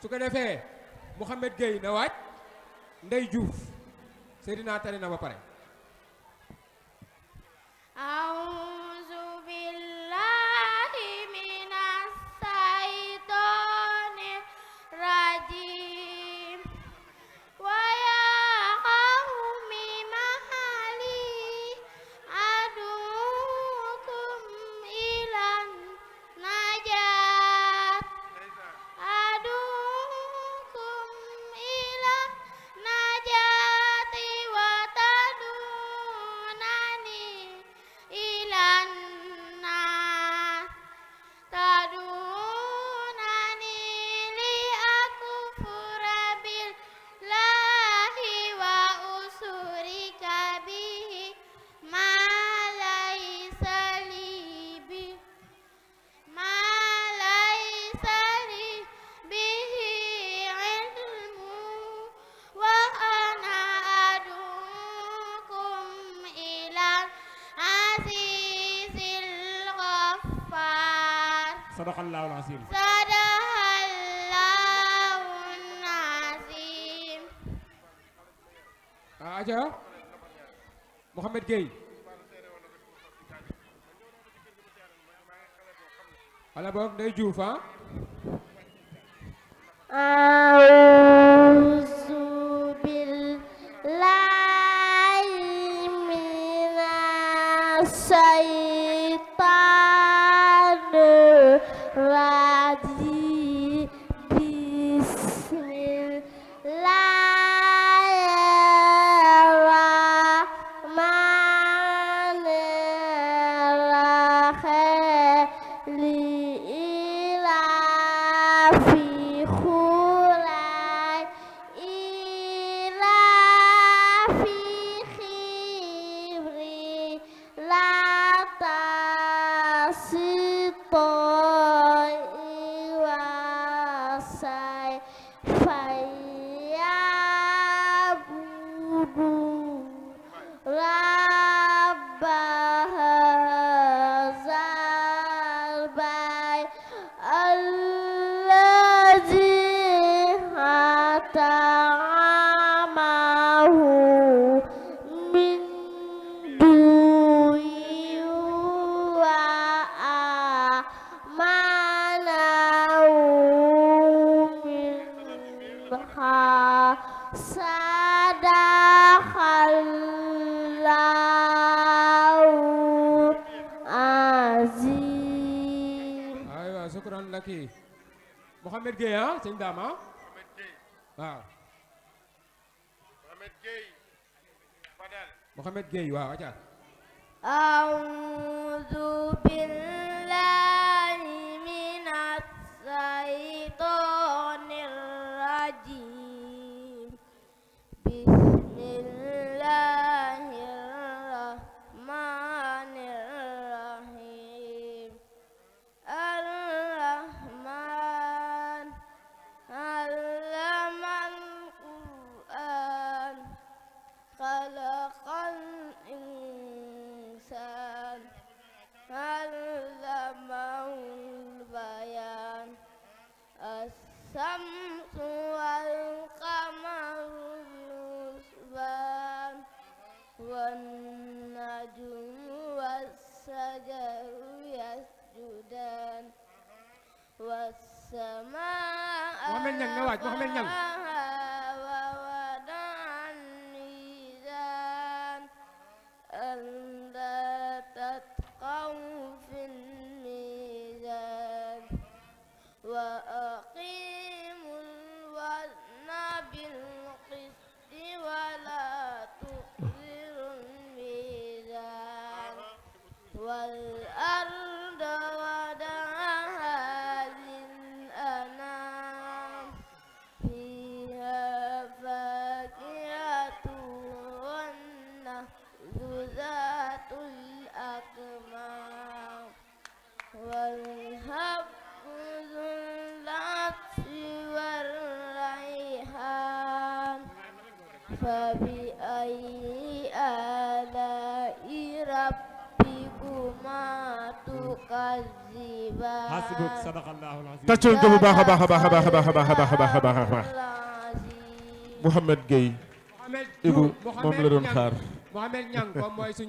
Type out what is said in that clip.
su ko defee Mouhamed Gueye na waaj Ndey Diouf Seydina tari na ba pare a'uuzu billahi minas saytaanir rajiim wa yaa qawmi mahali aduukum ilan najaat aduukum ilan najaati wa tadunani ilan nas tadunani li akfura billahi wa usyrika bihi ma laysa li bihi ilmu wa ana adukum ilal azizil ghaffar sadaqallahul azim sadaqallahul azim. aja Mouhamed Gueye wala boog Ndey Diouf A'udzu billahi minas syaitonir rajim. Bismillahirrahmanirrahim. Li'ilafi khulai ilafi khibri latasitoi wasai fayabudu rabbahazal bai allazi hatamahu min dui wa amanahu minha sadaqallahu azim. aywa sukran laki Mouhamed Gueye sëñ Dama waaw Mouhamed Gueye waaw aca A'udzu billahi minas syaitonir rajim. Bismillahirrahmanirrahim. Ar-Rahman 'allamal Qur'an khalaqal insan 'allamahul bayan as-samsu wal qamaru yusban wan najmu was sajaru yasjudan was samaa Mouhamed Niang na waaj Mouhamed Niang wa wada'al mizan alla tatqaw fil mizan wa aqimul wazna bil qisti wa la tukhsirul mizan wal arda wada'aha lil anam fiha fakihatun wan nahlu zatul akmam wal habbu dhul 'atsfi war raihan fabi ayyi ala'i rabbikuma tukazziban hasbuk sadaqallahu al-azim. tàccul ko bu baax a baax a baax a baax a baax a baax a baax a baax a baax. Mouhamed Gueye. Mohamed Ibou Diouf moom la doon xaar. Mohamed Niang moom mooy suñu